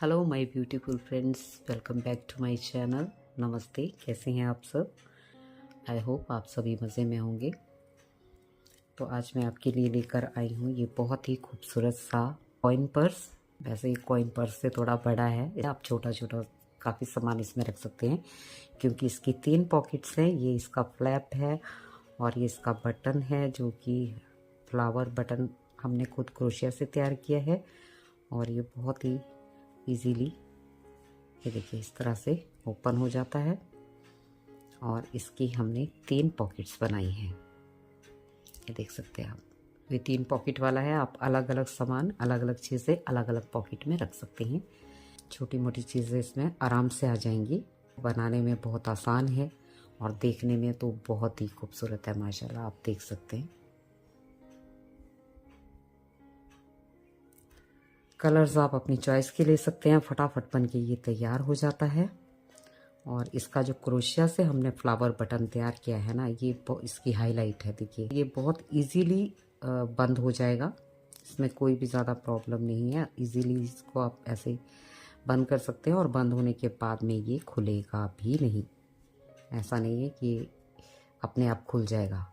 Hello my beautiful friends, welcome back to my channel. नमस्ते, कैसे हैं आप सब? आई होप आप सभी मज़े में होंगे। तो आज मैं आपके लिए लेकर आई हूँ ये बहुत ही खूबसूरत सा कॉइन पर्स। वैसे ये कॉइन पर्स से थोड़ा बड़ा है, आप छोटा छोटा काफ़ी सामान इसमें रख सकते हैं क्योंकि इसकी 3 पॉकेट्स हैं। ये इसका फ्लैप है और ये इसका बटन है जो कि फ्लावर बटन हमने खुद क्रोशिया से तैयार किया है। और ये बहुत ही इजीली, ये देखिए, इस तरह से ओपन हो जाता है। और इसकी हमने 3 पॉकेट्स बनाई हैं, ये देख सकते हैं आप। ये 3 पॉकेट वाला है। आप अलग अलग सामान, अलग अलग चीज़ें अलग अलग पॉकेट में रख सकते हैं। छोटी मोटी चीज़ें इसमें आराम से आ जाएंगी। बनाने में बहुत आसान है और देखने में तो बहुत ही खूबसूरत है माशाल्लाह, आप देख सकते हैं। कलर्स आप अपनी चॉइस के ले सकते हैं। फटाफट बन के ये तैयार हो जाता है। और इसका जो क्रोशिया से हमने फ्लावर बटन तैयार किया है ना, ये इसकी हाईलाइट है। देखिए, ये बहुत इजीली बंद हो जाएगा। इसमें कोई भी ज़्यादा प्रॉब्लम नहीं है। इजीली इसको आप ऐसे बंद कर सकते हैं और बंद होने के बाद में ये खुलेगा भी नहीं। ऐसा नहीं है कि अपने आप खुल जाएगा।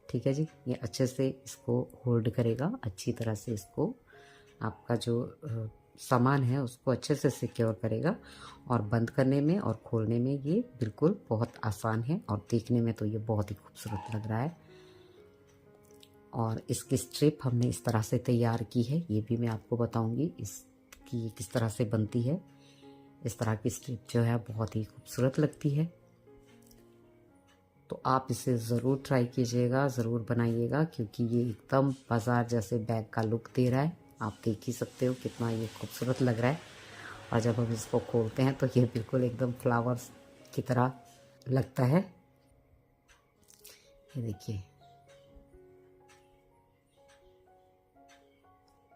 ठीक है जी, ये अच्छे से इसको होल्ड करेगा। अच्छी तरह से इसको आपका जो सामान है उसको अच्छे से सिक्योर करेगा। और बंद करने में और खोलने में ये बिल्कुल बहुत आसान है। और देखने में तो ये बहुत ही खूबसूरत लग रहा है। और इसकी स्ट्रिप हमने इस तरह से तैयार की है, ये भी मैं आपको बताऊंगी इसकी किस तरह से बनती है। इस तरह की स्ट्रिप जो है बहुत ही खूबसूरत लगती है। तो आप इसे ज़रूर ट्राई कीजिएगा, ज़रूर बनाइएगा, क्योंकि ये एकदम बाज़ार जैसे बैग का लुक दे रहा है। आप देख ही सकते हो कितना ये खूबसूरत लग रहा है। और जब हम इसको खोलते हैं तो ये बिल्कुल एकदम फ्लावर्स की तरह लगता है। ये देखिए।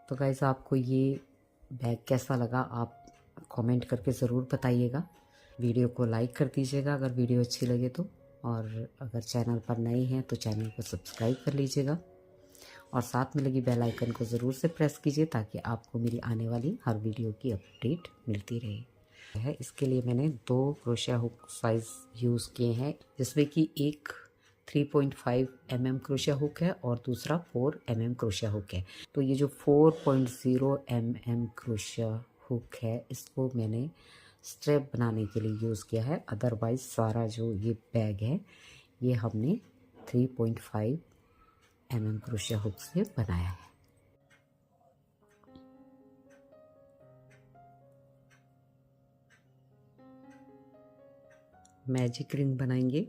तो गाइस, आपको ये बैग कैसा लगा आप कमेंट करके ज़रूर बताइएगा। वीडियो को लाइक कर दीजिएगा अगर वीडियो अच्छी लगे तो। और अगर चैनल पर नए हैं तो चैनल को सब्सक्राइब कर लीजिएगा। और साथ में लगी बेल आइकन को ज़रूर से प्रेस कीजिए ताकि आपको मेरी आने वाली हर वीडियो की अपडेट मिलती रहे। इसके लिए मैंने 2 क्रोशिया हुक साइज़ यूज़ किए हैं, जिसमें कि एक 3.5 mm क्रोशिया हुक है और दूसरा 4 mm क्रोशिया हुक है। तो ये जो 4.0 mm क्रोशिया हुक है इसको मैंने स्ट्रैप बनाने के लिए यूज़ किया है। अदरवाइज़ सारा जो ये बैग है ये हमने 3.5 mm क्रोशिया हुक से बनाया है। मैजिक रिंग बनाएंगे,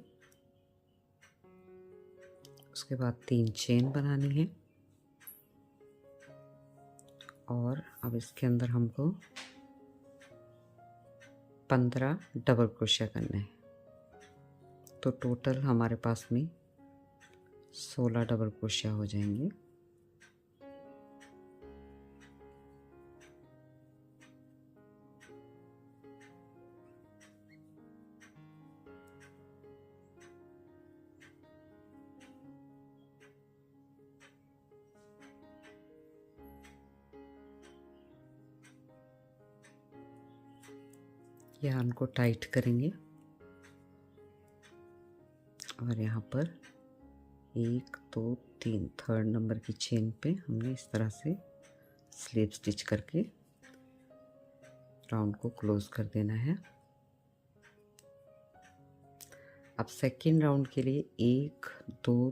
उसके बाद 3 चेन बनानी है। और अब इसके अंदर हमको 15 डबल क्रोशिया करना है। तो टोटल हमारे पास में 16 डबल क्रोशिया हो जाएंगे। यहाँ को टाइट करेंगे और यहाँ पर 1 2 3 3rd नंबर की चेन पे हमने इस तरह से स्लिप स्टिच करके राउंड को क्लोज कर देना है। अब सेकेंड राउंड के लिए 1 2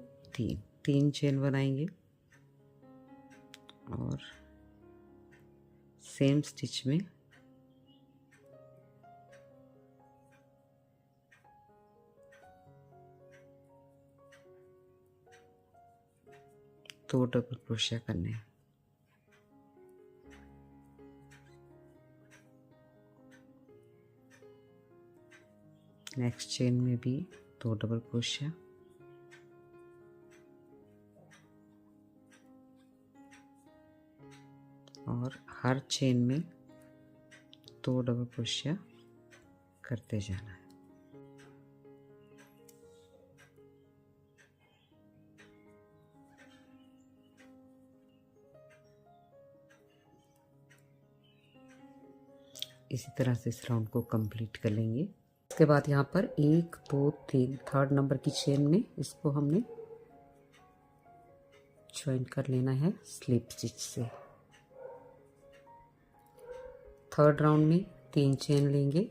3 चेन बनाएंगे और सेम स्टिच में दो डबल क्रोशिया करने हैं। नेक्स्ट चेन में भी 2 डबल क्रोशिया और हर चेन में 2 डबल क्रोशिया करते जाना है। इसी तरह से इस राउंड को कंप्लीट कर लेंगे। इसके बाद यहाँ पर 1 2 3 थर्ड नंबर की चेन में इसको हमने ज्वाइन कर लेना है स्लिप स्टिच से। थर्ड राउंड में 3 चेन लेंगे,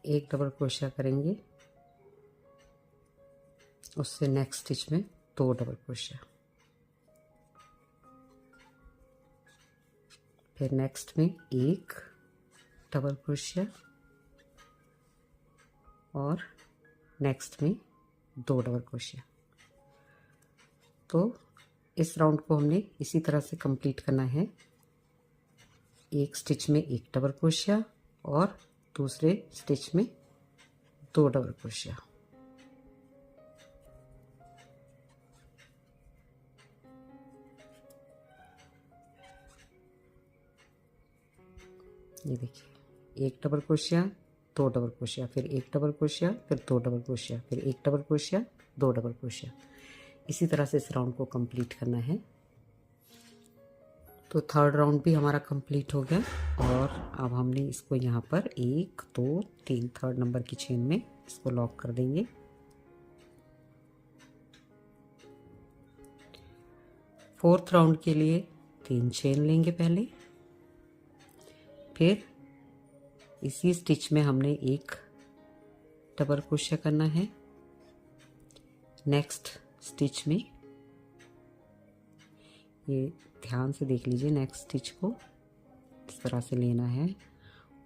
एक डबल क्रोशिया करेंगे, उससे नेक्स्ट स्टिच में 2 डबल क्रोशिया, फिर नेक्स्ट में 1 डबल क्रोशिया और नेक्स्ट में 2 डबल क्रोशिया। तो इस राउंड को हमने इसी तरह से कंप्लीट करना है। एक स्टिच में 1 डबल क्रोशिया और दूसरे स्टिच में 2 डबल क्रोशिया। ये देखिए, 1 डबल क्रोशिया, 2 डबल क्रोशिया, फिर 1 डबल क्रोशिया, फिर 2 डबल क्रोशिया, फिर 1 डबल क्रोशिया, 2 डबल क्रोशिया। इसी तरह से इस राउंड को कंप्लीट करना है। तो थर्ड राउंड भी हमारा कंप्लीट हो गया और अब हमने इसको यहाँ पर 1 2 3 थर्ड नंबर की चेन में इसको लॉक कर देंगे। फोर्थ राउंड के लिए 3 चेन लेंगे पहले, फिर इसी स्टिच में हमने 1 डबल क्रोशिया करना है। नेक्स्ट स्टिच में ये ध्यान से देख लीजिए, नेक्स्ट स्टिच को इस तरह से लेना है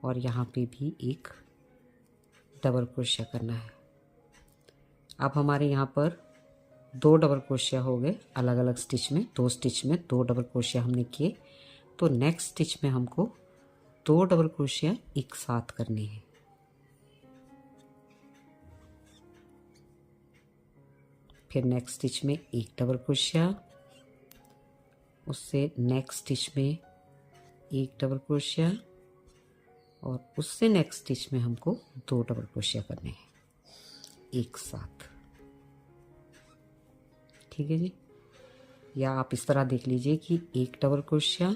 और यहाँ पे भी 1 डबल क्रोशिया करना है। अब हमारे यहाँ पर 2 डबल क्रोशिया हो गए अलग अलग स्टिच में, 2 स्टिच में 2 डबल क्रोशिया हमने किए। तो नेक्स्ट स्टिच में हमको 2 डबल क्रोशिया एक साथ करनी है। फिर नेक्स्ट स्टिच में 1 डबल क्रोशिया, उससे नेक्स्ट स्टिच में 1 डबल क्रोशिया और उससे नेक्स्ट स्टिच में हमको 2 डबल क्रोशिया करने हैं एक साथ। ठीक है जी। या आप इस तरह देख लीजिए कि 1 डबल क्रोशिया,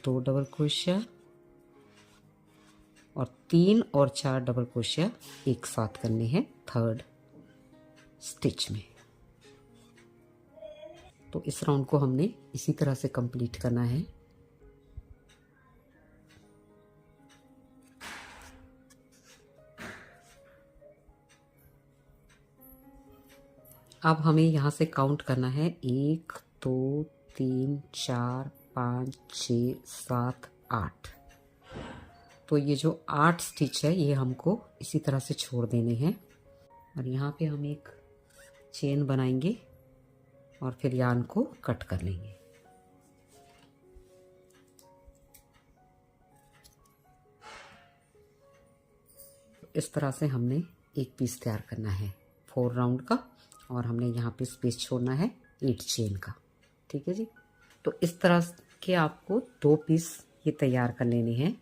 2 डबल क्रोशिया और 3 और 4 डबल क्रोशिया एक साथ करने हैं थर्ड स्टिच में। तो इस राउंड को हमने इसी तरह से कंप्लीट करना है। अब हमें यहाँ से काउंट करना है 1 2 3 4 5 6 7 8। तो ये जो 8 स्टिच है ये हमको इसी तरह से छोड़ देने हैं और यहाँ पे हम एक चेन बनाएंगे और फिर यार्न को कट कर लेंगे। इस तरह से हमने एक पीस तैयार करना है 4 राउंड का और हमने यहाँ पे स्पेस छोड़ना है 8 चेन का। ठीक है जी। तो इस तरह के आपको 2 पीस ये तैयार कर लेने हैं।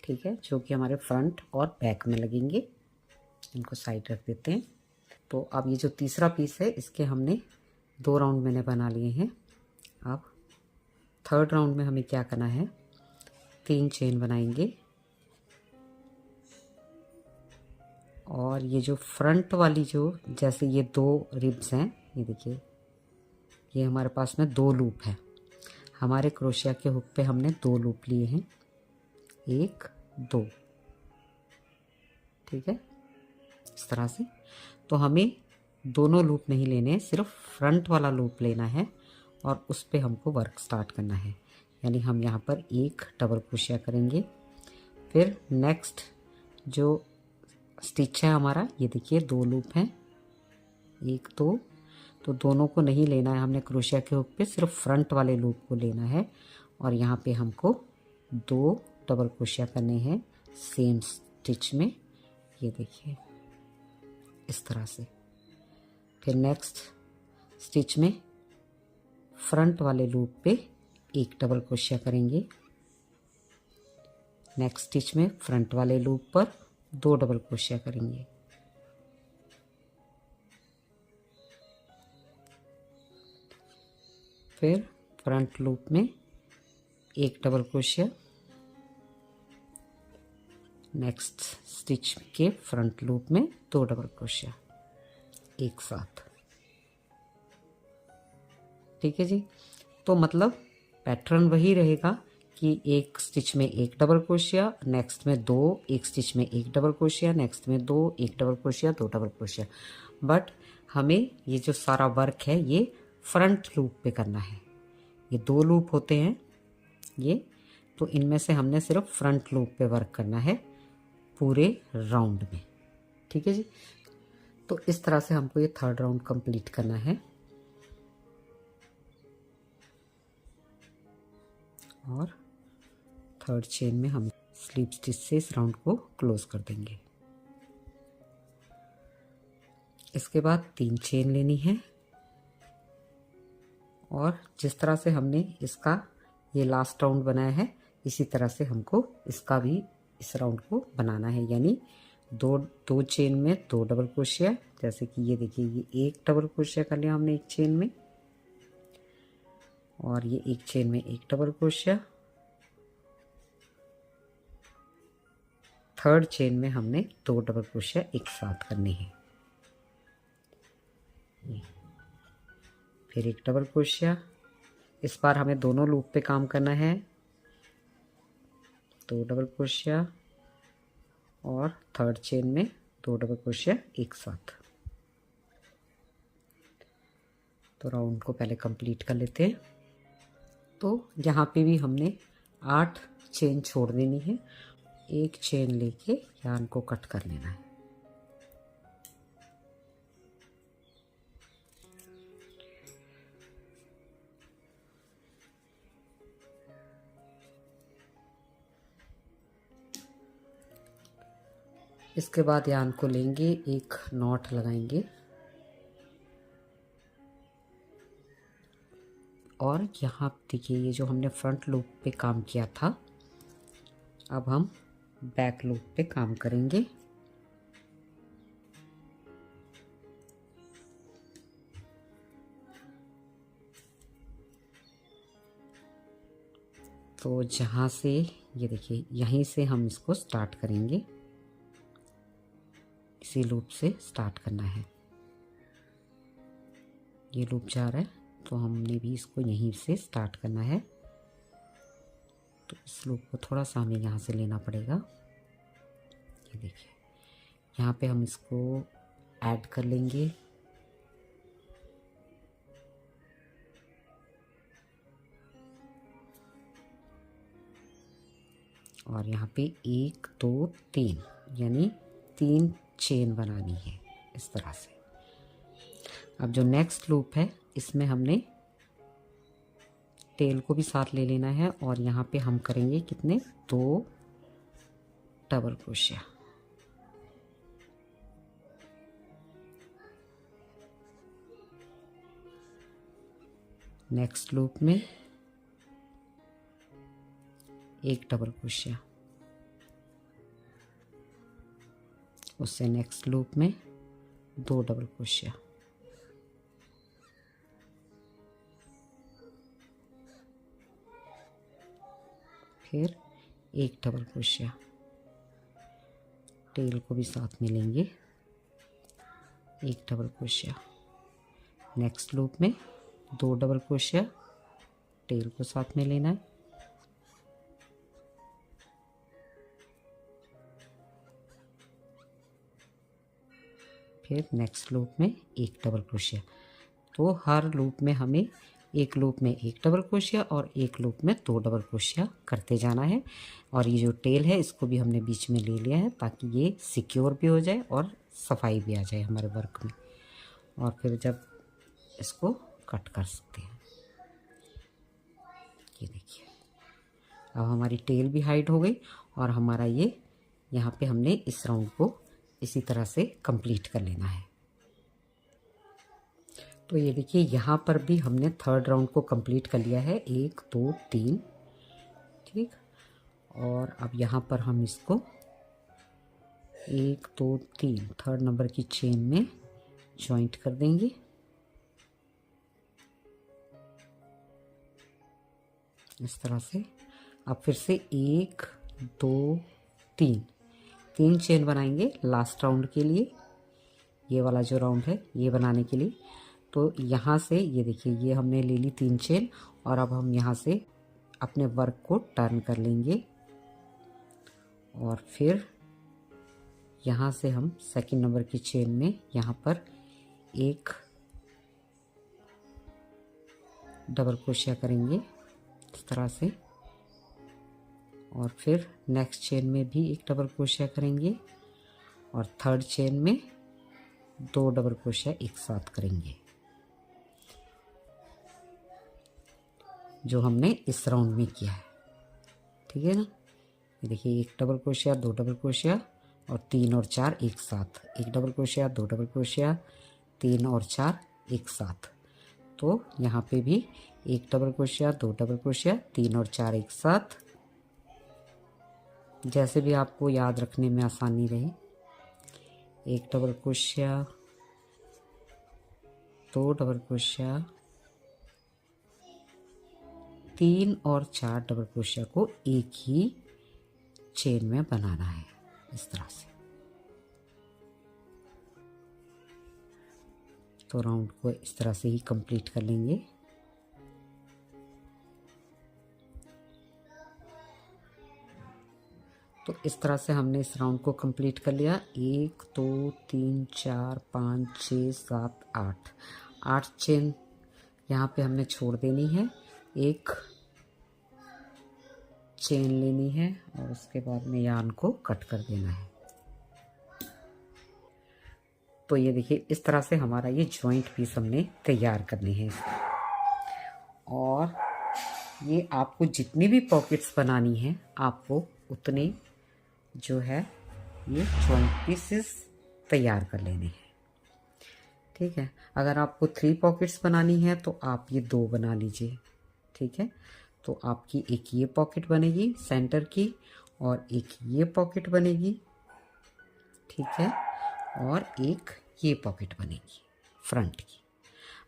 ठीक है, जो कि हमारे फ्रंट और बैक में लगेंगे। इनको साइड रख देते हैं। तो अब ये जो तीसरा पीस है इसके हमने 2 राउंड मैंने बना लिए हैं। अब थर्ड राउंड में हमें क्या करना है, 3 चेन बनाएंगे और ये जो फ्रंट वाली जो जैसे ये 2 रिब्स हैं, ये देखिए ये हमारे पास में 2 लूप है। हमारे क्रोशिया के हुक पे हमने 2 लूप लिए हैं, 1 2। ठीक है, इस तरह से। तो हमें दोनों लूप नहीं लेने हैं, सिर्फ फ्रंट वाला लूप लेना है और उस पे हमको वर्क स्टार्ट करना है। यानी हम यहाँ पर 1 डबल क्रोशिया करेंगे, फिर नेक्स्ट जो स्टिच है हमारा, ये देखिए 2 लूप हैं, 1 2। तो दोनों को नहीं लेना है हमने क्रोशिया के हुक पे, सिर्फ फ्रंट वाले लूप को लेना है और यहाँ पे हमको 2 डबल क्रोशिया करने हैं सेम स्टिच में। ये देखिए इस तरह से। फिर नेक्स्ट स्टिच में फ्रंट वाले लूप पे 1 डबल क्रोशिया करेंगे, नेक्स्ट स्टिच में फ्रंट वाले लूप पर 2 डबल क्रोशिया करेंगे। फिर फ्रंट लूप में एक डबल क्रोशिया, नेक्स्ट स्टिच के फ्रंट लूप में 2 डबल क्रोशिया एक साथ। ठीक है जी। तो मतलब पैटर्न वही रहेगा कि एक स्टिच में एक डबल क्रोशिया, नेक्स्ट में 2, एक स्टिच में एक डबल क्रोशिया, नेक्स्ट में 2, एक double crochet, 2 double crochet. But हमें ये जो सारा वर्क है ये फ्रंट लूप पे करना है। ये 2 लूप होते हैं ये, तो इनमें से हमने सिर्फ फ्रंट लूप पे वर्क करना है पूरे राउंड में। ठीक है जी। तो इस तरह से हमको ये 3rd राउंड कंप्लीट करना है और 3rd चेन में हम स्लीप स्टिच से इस राउंड को क्लोज कर देंगे। इसके बाद 3 चेन लेनी है और जिस तरह से हमने इसका ये लास्ट राउंड बनाया है इसी तरह से हमको इसका भी इस राउंड को बनाना है। यानी दो चेन में 2 डबल क्रोशिया, जैसे कि ये देखिए ये एक डबल क्रोशिया कर लिया हमने एक चेन में, और ये एक चेन में एक डबल क्रोशिया, 3rd चेन में हमने 2 डबल क्रोशिया एक साथ करनी है। फिर एक डबल क्रोशिया, इस बार हमें दोनों लूप पे काम करना है, 2 डबल क्रोशिया और 3rd चेन में 2 डबल क्रोशिया एक साथ। तो राउंड को पहले कंप्लीट कर लेते हैं। तो यहाँ पे भी हमने 8 चेन छोड़ देनी है, एक चेन लेके यार्न को कट कर लेना है। इसके बाद यार्न को लेंगे, एक नॉट लगाएंगे और यहाँ देखिए ये जो हमने फ्रंट लूप पे काम किया था अब हम बैक लूप पे काम करेंगे। तो जहाँ से ये देखिए यहीं से हम इसको स्टार्ट करेंगे, इसी लूप से स्टार्ट करना है। ये लूप जा रहा है तो हमने भी इसको यहीं से स्टार्ट करना है। तो इस लूप को थोड़ा सा हमें यहाँ से लेना पड़ेगा। ये देखिए यहाँ पे हम इसको ऐड कर लेंगे, और यहाँ पे 1 2 3 यानी 3 चेन बनानी है इस तरह से। अब जो नेक्स्ट लूप है इसमें हमने टेल को भी साथ ले लेना है और यहाँ पे हम करेंगे कितने 2 डबल क्रोशिया। नेक्स्ट लूप में एक डबल क्रोशिया, उससे नेक्स्ट लूप में 2 डबल क्रोशिया, फिर एक डबल क्रोशिया, टेल को भी साथ में लेंगे, एक डबल क्रोशिया, नेक्स्ट लूप में 2 डबल क्रोशिया, टेल को साथ में लेना है, फिर नेक्स्ट लूप में एक डबल क्रोशिया। तो हर लूप में हमें एक लूप में एक डबल क्रोशिया और एक लूप में 2 डबल क्रोशिया करते जाना है। और ये जो टेल है इसको भी हमने बीच में ले लिया है ताकि ये सिक्योर भी हो जाए और सफाई भी आ जाए हमारे वर्क में। और फिर जब इसको कट कर सकते हैं। ये देखिए अब हमारी टेल भी हाइड हो गई और हमारा ये यहाँ पे हमने इस राउंड को इसी तरह से कंप्लीट कर लेना है। तो ये देखिए यहाँ पर भी हमने 3rd राउंड को कंप्लीट कर लिया है, 1 2 3 ठीक। और अब यहाँ पर हम इसको 1 2 3 3rd नंबर की चेन में जॉइंट कर देंगे। इस तरह से। अब फिर से 1 2 3 चेन बनाएंगे लास्ट राउंड के लिए, ये वाला जो राउंड है ये बनाने के लिए। तो यहाँ से ये देखिए, ये हमने ले ली 3 चेन, और अब हम यहाँ से अपने वर्क को टर्न कर लेंगे, और फिर यहाँ से हम सेकंड नंबर की चेन में यहाँ पर एक डबल क्रोशिया करेंगे इस तरह से, और फिर नेक्स्ट चेन में भी एक डबल क्रोशिया करेंगे, और थर्ड चेन में 2 डबल क्रोशिया एक साथ करेंगे, जो हमने इस राउंड में किया है। ठीक है ना, ये देखिए, एक डबल क्रोशिया, 2 डबल क्रोशिया, और 3 और 4 एक साथ, एक डबल क्रोशिया, 2 डबल क्रोशिया, 3 और 4 एक साथ। तो यहाँ पे भी एक डबल क्रोशिया, 2 डबल क्रोशिया, 3 और 4 एक साथ, जैसे भी आपको याद रखने में आसानी रहे। एक डबल क्रोशिया, 2 डबल क्रोशिया, 3 और 4 डबल क्रोशिया को एक ही चेन में बनाना है इस तरह से। तो राउंड को इस तरह से ही कंप्लीट कर लेंगे। तो इस तरह से हमने इस राउंड को कंप्लीट कर लिया। 1 2 3 4 5 6 7 8 चेन यहाँ पे हमने छोड़ देनी है, एक चेन लेनी है, और उसके बाद में यार्न को कट कर देना है। तो ये देखिए, इस तरह से हमारा ये जॉइंट पीस हमने तैयार करने हैं। और ये आपको जितनी भी पॉकेट्स बनानी है, आपको उतने जो है ये जॉइंट पीसेस तैयार कर लेने हैं। ठीक है, अगर आपको 3 पॉकेट्स बनानी है तो आप ये 2 बना लीजिए। ठीक है, तो आपकी एक ये पॉकेट बनेगी सेंटर की, और एक ये पॉकेट बनेगी। ठीक है, और एक ये पॉकेट बनेगी फ्रंट की।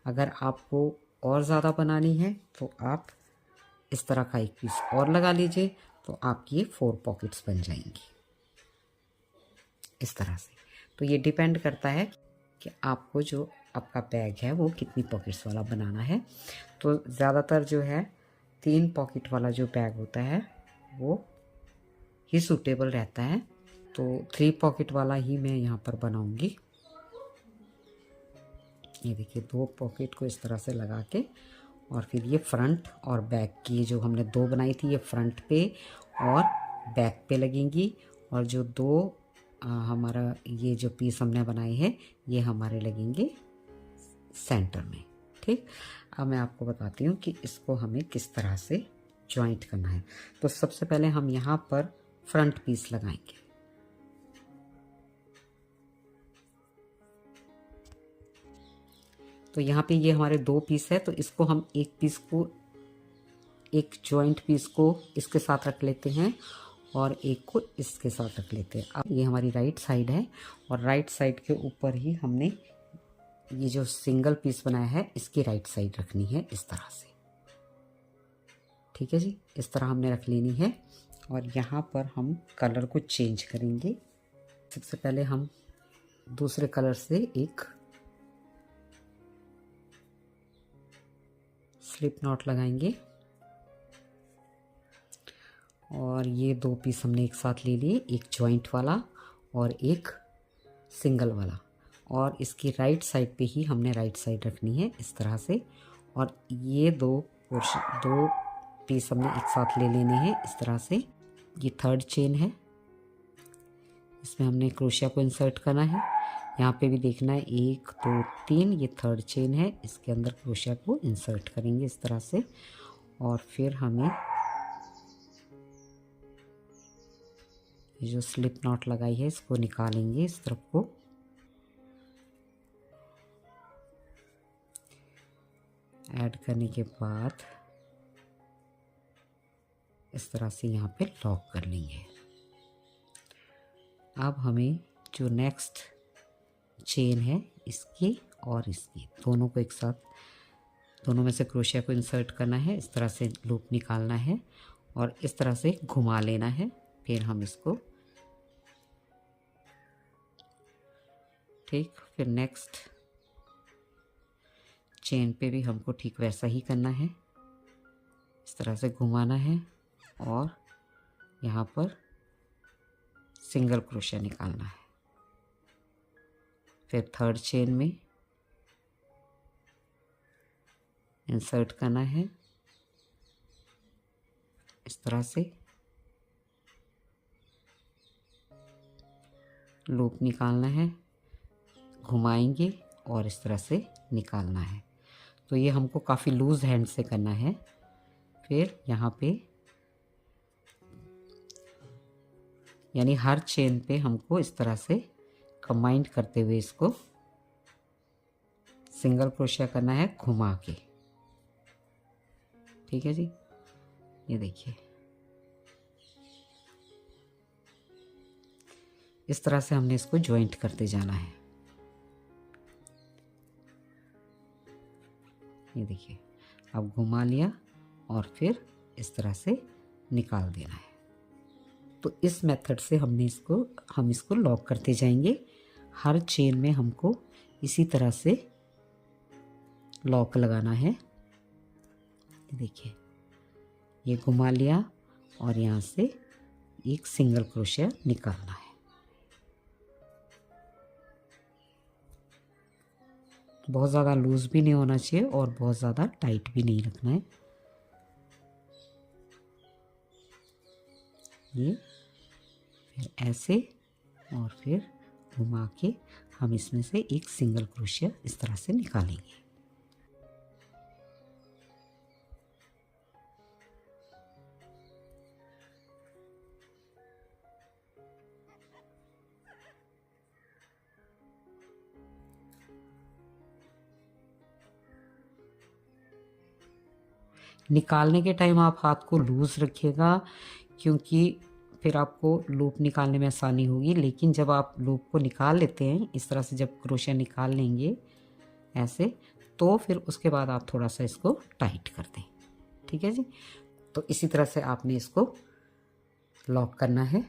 अगर आपको और ज़्यादा बनानी है तो आप इस तरह का एक पीस और लगा लीजिए, तो आपकी ये 4 पॉकेट्स बन जाएंगी इस तरह से। तो ये डिपेंड करता है कि आपको जो आपका बैग है वो कितनी पॉकेट्स वाला बनाना है। तो ज़्यादातर जो है 3 पॉकेट वाला जो बैग होता है वो ही सूटेबल रहता है। तो 3 पॉकेट वाला ही मैं यहाँ पर बनाऊंगी। ये देखिए, 2 पॉकेट को इस तरह से लगा के, और फिर ये फ्रंट और बैक की जो हमने 2 बनाई थी, ये फ्रंट पे और बैक पे लगेंगी, और जो 2 हमारा ये जो पीस हमने बनाए हैं ये हमारे लगेंगे सेंटर में। ठीक, अब मैं आपको बताती हूँ कि इसको हमें किस तरह से जॉइंट करना है। तो सबसे पहले हम यहाँ पर फ्रंट पीस लगाएंगे। तो यहाँ पे ये हमारे 2 पीस है, तो इसको हम एक पीस को, एक जॉइंट पीस को इसके साथ रख लेते हैं, और एक को इसके साथ रख लेते हैं। अब ये हमारी राइट साइड है, और राइट साइड के ऊपर ही हमने ये जो सिंगल पीस बनाया है इसकी राइट साइड रखनी है इस तरह से। ठीक है जी, इस तरह हमने रख लेनी है। और यहाँ पर हम कलर को चेंज करेंगे। सबसे पहले हम दूसरे कलर से एक स्लिप नॉट लगाएंगे, और ये 2 पीस हमने एक साथ ले लिए, एक जॉइंट वाला और एक सिंगल वाला, और इसकी राइट साइड पे ही हमने राइट साइड रखनी है इस तरह से। और ये 2 पीस हमने एक साथ ले लेने हैं इस तरह से। ये थर्ड चेन है, इसमें हमने क्रोशिया को इंसर्ट करना है। यहाँ पे भी देखना है 1 2 3, ये थर्ड चेन है, इसके अंदर क्रोशिया को इंसर्ट करेंगे इस तरह से। और फिर हमें ये जो स्लिप नॉट लगाई है इसको निकालेंगे इस तरफ को, ऐड करने के बाद इस तरह से यहाँ पे लॉक कर लेंगे। अब हमें जो नेक्स्ट चेन है इसकी और इसकी दोनों को एक साथ दोनों में से क्रोशिया को इंसर्ट करना है, इस तरह से लूप निकालना है और इस तरह से घुमा लेना है। फिर हम इसको ठीक, फिर नेक्स्ट चेन पे भी हमको ठीक वैसा ही करना है, इस तरह से घुमाना है और यहाँ पर सिंगल क्रोशिया निकालना है। फिर थर्ड चेन में इंसर्ट करना है, इस तरह से लूप निकालना है, घुमाएंगे और इस तरह से निकालना है। तो ये हमको काफ़ी लूज़ हैंड से करना है। फिर यहाँ पे यानी हर चेन पे हमको इस तरह से कंबाइंड करते हुए इसको सिंगल क्रोशिया करना है घुमा के। ठीक है जी, ये देखिए इस तरह से हमने इसको ज्वाइंट करते जाना है। ये देखिए अब घुमा लिया और फिर इस तरह से निकाल देना है। तो इस मेथड से हम इसको लॉक करते जाएंगे। हर चेन में हमको इसी तरह से लॉक लगाना है। देखिए ये घुमा लिया और यहाँ से एक सिंगल क्रोशिया निकालना है। बहुत ज़्यादा लूज़ भी नहीं होना चाहिए और बहुत ज़्यादा टाइट भी नहीं रखना है। ये फिर ऐसे और फिर घुमा के हम इसमें से एक सिंगल क्रोशिया इस तरह से निकालेंगे। निकालने के टाइम आप हाथ को लूज़ रखिएगा क्योंकि फिर आपको लूप निकालने में आसानी होगी। लेकिन जब आप लूप को निकाल लेते हैं इस तरह से, जब क्रोशिया निकाल लेंगे ऐसे, तो फिर उसके बाद आप थोड़ा सा इसको टाइट कर दें। ठीक है जी, तो इसी तरह से आपने इसको लॉक करना है।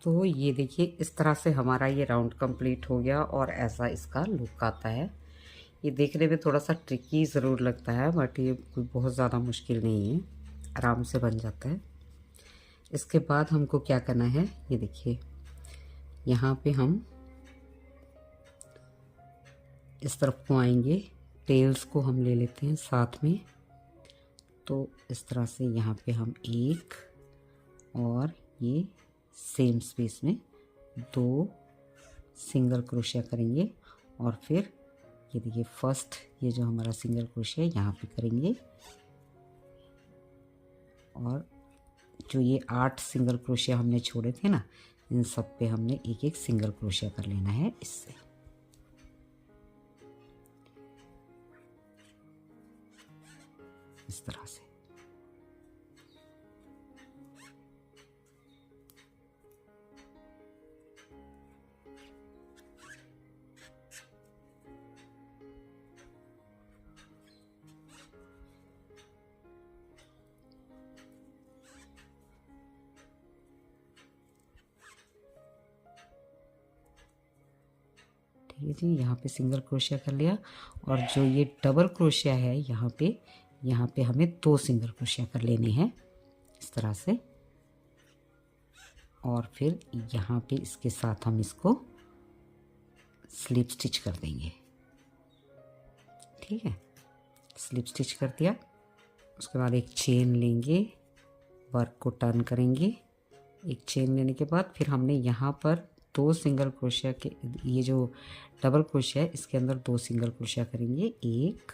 तो ये देखिए इस तरह से हमारा ये राउंड कंप्लीट हो गया और ऐसा इसका लुक आता है। ये देखने में थोड़ा सा ट्रिकी ज़रूर लगता है बट ये कोई बहुत ज़्यादा मुश्किल नहीं है, आराम से बन जाता है। इसके बाद हमको क्या करना है, ये देखिए यहाँ पे हम इस तरफ को आएंगे, टेल्स को हम ले लेते हैं साथ में। तो इस तरह से यहाँ पे हम एक और ये सेम स्पेस में 2 सिंगल क्रोशिया करेंगे और फिर ये देखिए फर्स्ट ये जो हमारा सिंगल क्रोशिया यहाँ पे करेंगे और जो ये 8 सिंगल क्रोशिया हमने छोड़े थे ना, इन सब पे हमने एक एक सिंगल क्रोशिया कर लेना है इससे। इस तरह से ठीक है जी, यहाँ पे सिंगल क्रोशिया कर लिया और जो ये डबल क्रोशिया है यहाँ पे हमें 2 सिंगल क्रोशिया कर लेने हैं इस तरह से। और फिर यहाँ पे इसके साथ हम इसको स्लिप स्टिच कर देंगे। ठीक है, स्लिप स्टिच कर दिया उसके बाद एक चेन लेंगे, वर्क को टर्न करेंगे। एक चेन लेने के बाद फिर हमने यहाँ पर 2 सिंगल क्रोशिया के, ये जो डबल क्रोशिया है इसके अंदर 2 सिंगल क्रोशिया करेंगे, एक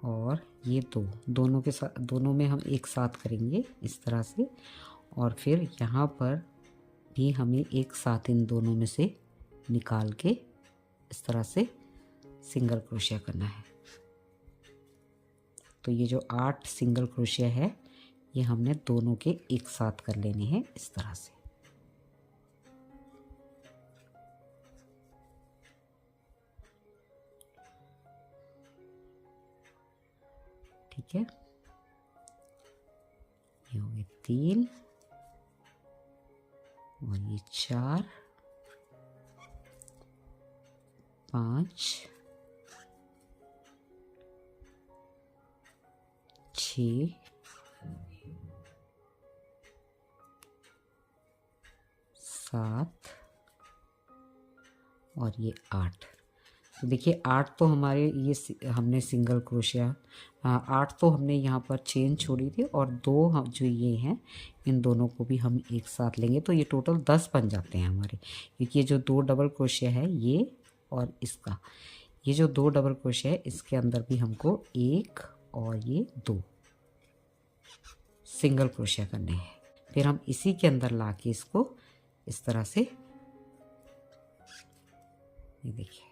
और ये 2, दोनों के साथ, दोनों में हम एक साथ करेंगे इस तरह से। और फिर यहाँ पर भी हमें एक साथ इन दोनों में से निकाल के इस तरह से सिंगल क्रोशिया करना है। तो ये जो 8 सिंगल क्रोशिया है ये हमने दोनों के एक साथ कर लेने हैं इस तरह से। ठीक है, ये हो गए 3 और ये 4, 5, 6, 7 और ये 8। तो देखिए 8 तो हमारे ये हमने सिंगल क्रोशिया, 8 तो हमने यहाँ पर चेन छोड़ी थी और 2 हम जो ये हैं इन दोनों को भी हम एक साथ लेंगे तो ये टोटल 10 बन जाते हैं हमारे। क्योंकि ये जो 2 डबल क्रोशिया है ये और इसका, ये जो 2 डबल क्रोशिया है इसके अंदर भी हमको 1 और ये 2 सिंगल क्रोशिया करने हैं। फिर हम इसी के अंदर लाके इसको इस तरह से, ये देखिए,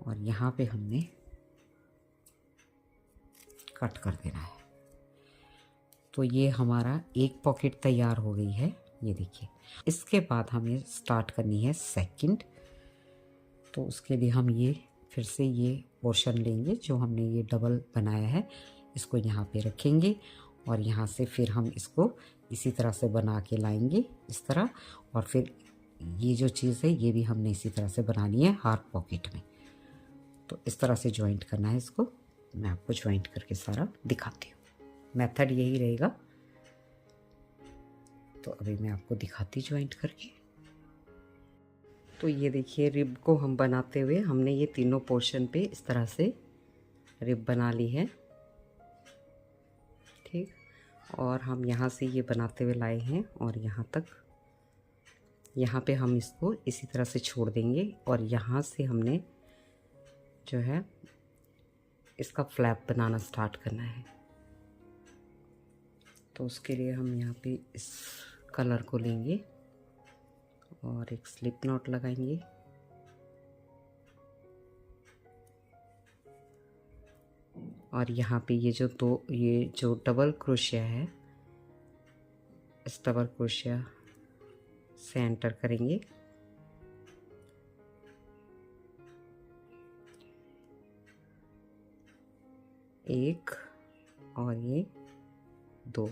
और यहाँ पे हमने कट कर देना है। तो ये हमारा एक पॉकेट तैयार हो गई है, ये देखिए। इसके बाद हमें स्टार्ट करनी है सेकंड। तो उसके लिए हम ये फिर से ये पोर्शन लेंगे जो हमने ये डबल बनाया है, इसको यहाँ पे रखेंगे और यहाँ से फिर हम इसको इसी तरह से बना के लाएंगे इस तरह। और फिर ये जो चीज़ है ये भी हमने इसी तरह से बनानी है हाफ पॉकेट में। तो इस तरह से जॉइंट करना है इसको। मैं आपको जॉइंट करके सारा दिखाती हूँ, मेथड यही रहेगा। तो अभी मैं आपको दिखाती जॉइंट करके। तो ये देखिए रिब को हम बनाते हुए हमने ये तीनों पोर्शन पे इस तरह से रिब बना ली है, ठीक। और हम यहाँ से ये बनाते हुए लाए हैं और यहाँ तक, यहाँ पे हम इसको इसी तरह से छोड़ देंगे और यहाँ से हमने जो है इसका फ्लैप बनाना स्टार्ट करना है। तो उसके लिए हम यहाँ पे इस कलर को लेंगे और एक स्लिप नॉट लगाएंगे और यहाँ पे ये जो डबल क्रोशिया है इस डबल क्रोशिया से एंटर करेंगे। एक और ये 2,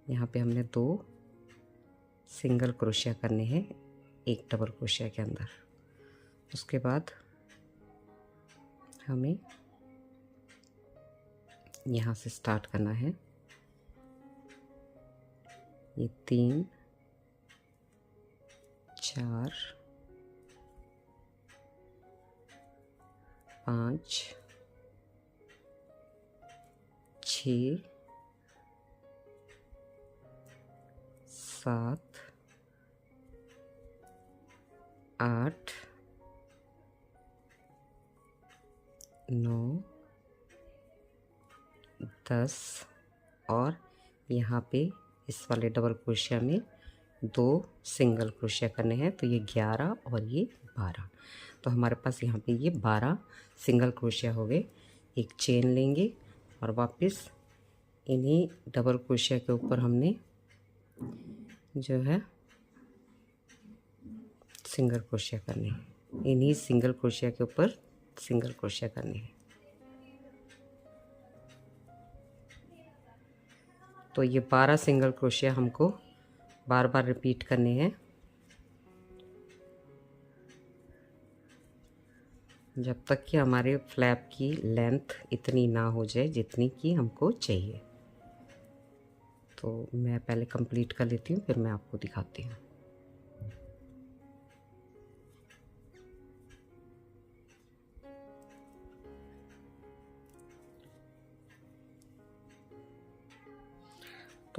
यहाँ पे हमने 2 सिंगल क्रोशिया करने हैं एक डबल क्रोशिया के अंदर। उसके बाद हमें यहाँ से स्टार्ट करना है। ये 3, 4, 5, 6, 7, 8, 9, 10 और यहाँ पे इस वाले डबल क्रोशिया में 2 सिंगल क्रोशिया करने हैं। तो ये 11 और ये 12। तो हमारे पास यहाँ पे ये 12 सिंगल क्रोशिया हो गए। एक चेन लेंगे और वापस इन्हीं डबल क्रोशिया के ऊपर हमने जो है सिंगल क्रोशिया करने हैं। इन्हीं सिंगल क्रोशिया के ऊपर सिंगल क्रोशिया करने हैं। तो ये 12 सिंगल क्रोशिया हमको बार बार रिपीट करने हैं जब तक कि हमारे फ्लैप की लेंथ इतनी ना हो जाए जितनी कि हमको चाहिए। तो मैं पहले कंप्लीट कर लेती हूँ, फिर मैं आपको दिखाती हूँ।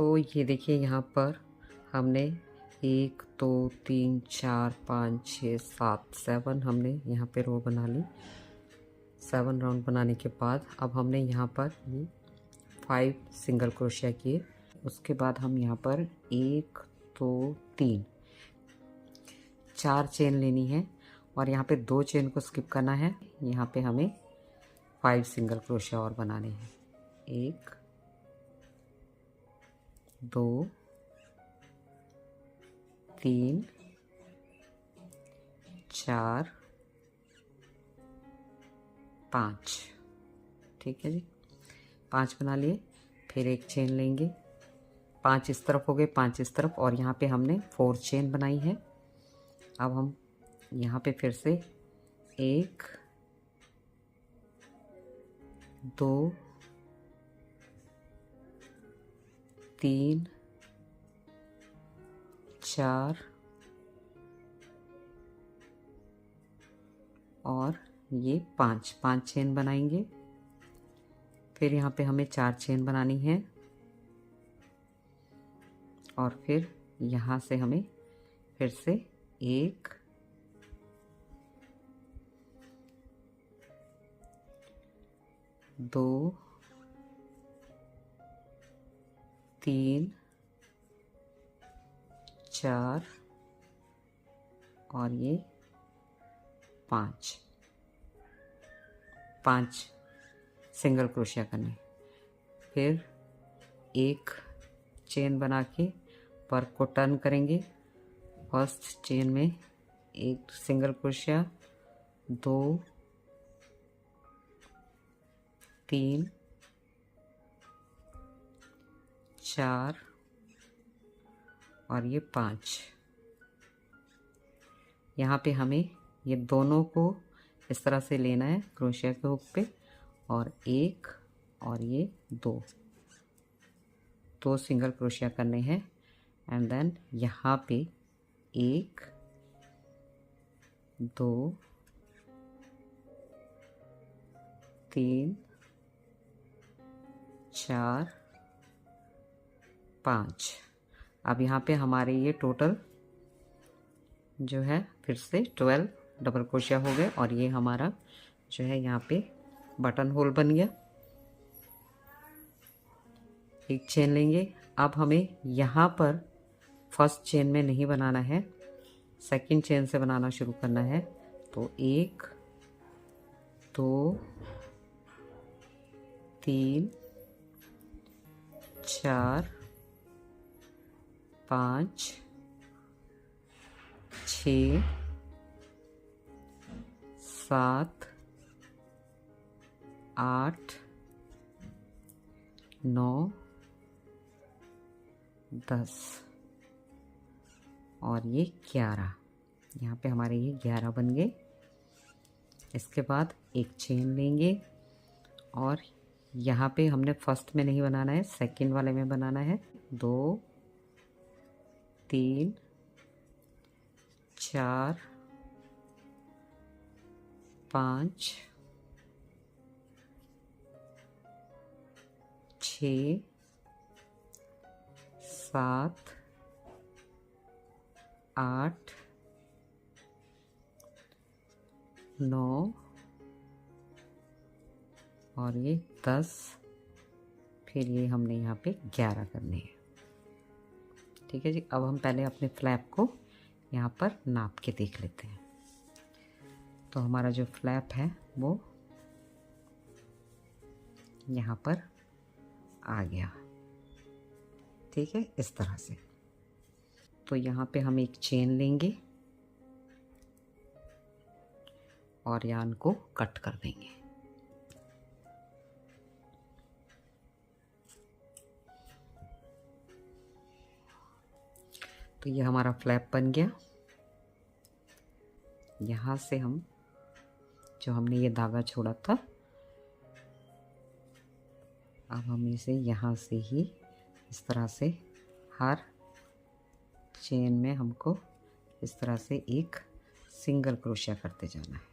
तो ये देखिए यहाँ पर हमने 1 2 3 4 5 6 7 7 हमने यहाँ पे रो बना ली। 7 राउंड बनाने के बाद अब हमने यहाँ पर ये 5 सिंगल क्रोशिया किए। उसके बाद हम यहाँ पर 1 2 3 4 चेन लेनी है और यहाँ पे 2 चेन को स्किप करना है। यहाँ पे हमें 5 सिंगल क्रोशिया और बनाने हैं। 1 2 3 4 5। ठीक है जी, 5 बना लिए। फिर एक चेन लेंगे, 5 इस तरफ हो गए, 5 इस तरफ, और यहाँ पे हमने 4 चेन बनाई है। अब हम यहाँ पे फिर से 1 2 3 4 और ये 5 चेन बनाएंगे। फिर यहाँ पे हमें 4 चेन बनानी है और फिर यहाँ से हमें फिर से 1 2 3 4 और ये 5 सिंगल क्रोशिया करने। फिर एक चेन बना के वर्क को टर्न करेंगे। फर्स्ट चेन में एक सिंगल क्रोशिया, 2 3 4 और ये 5। यहाँ पे हमें ये दोनों को इस तरह से लेना है क्रोशिया के हुक पे, और 1 और ये 2 सिंगल क्रोशिया करने हैं। एंड देन यहाँ पे 1 2 3 4 5। अब यहाँ पे हमारे ये टोटल जो है फिर से 12 डबल क्रोशिया हो गए, और ये हमारा जो है यहाँ पे बटन होल बन गया। एक चेन लेंगे। अब हमें यहाँ पर फर्स्ट चेन में नहीं बनाना है, सेकंड चेन से बनाना शुरू करना है। तो 1 2 3 4 5 6 7 8 9 10 और ये 11। यहाँ पे हमारे ये 11 बन गए। इसके बाद एक चेन लेंगे और यहाँ पे हमने फर्स्ट में नहीं बनाना है, सेकंड वाले में बनाना है। 2 3 4 5 6 7 8 9 और ये 10। फिर ये हमने यहाँ पे 11 करने हैं। ठीक है जी। अब हम पहले अपने फ्लैप को यहाँ पर नाप के देख लेते हैं। तो हमारा जो फ्लैप है वो यहाँ पर आ गया। ठीक है, इस तरह से। तो यहाँ पे हम एक चेन लेंगे और यार्न को कट कर देंगे। तो ये हमारा फ्लैप बन गया। यहाँ से हम जो हमने ये धागा छोड़ा था, अब हम इसे यहाँ से ही इस तरह से हर चेन में हमको इस तरह से एक सिंगल क्रोशिया करते जाना है।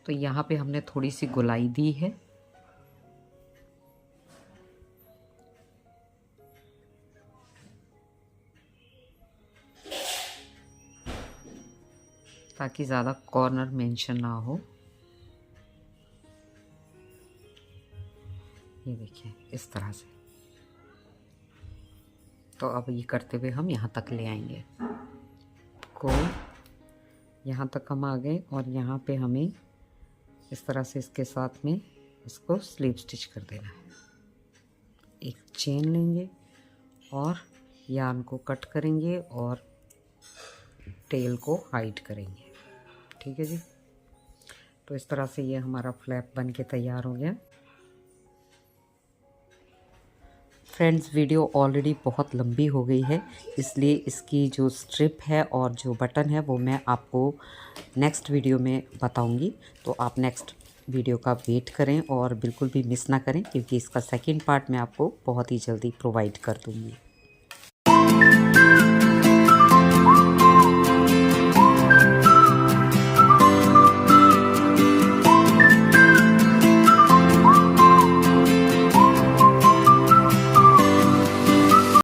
तो यहाँ पे हमने थोड़ी सी गोलाई दी है। ताकि ज़्यादा कॉर्नर मेंशन ना हो। ये देखिए इस तरह से। तो अब ये करते हुए हम यहाँ तक ले आएंगे को। यहाँ तक हम आ गए और यहाँ पे हमें इस तरह से इसके साथ में इसको स्लीव स्टिच कर देना है। एक चेन लेंगे और यार्न को कट करेंगे और टेल को हाइड करेंगे। ठीक है जी। तो इस तरह से ये हमारा फ्लैप बन के तैयार हो गया। फ्रेंड्स, वीडियो ऑलरेडी बहुत लंबी हो गई है, इसलिए इसकी जो स्ट्रिप है और जो बटन है वो मैं आपको नेक्स्ट वीडियो में बताऊंगी। तो आप नेक्स्ट वीडियो का वेट करें और बिल्कुल भी मिस ना करें, क्योंकि इसका सेकंड पार्ट मैं आपको बहुत ही जल्दी प्रोवाइड कर दूंगी।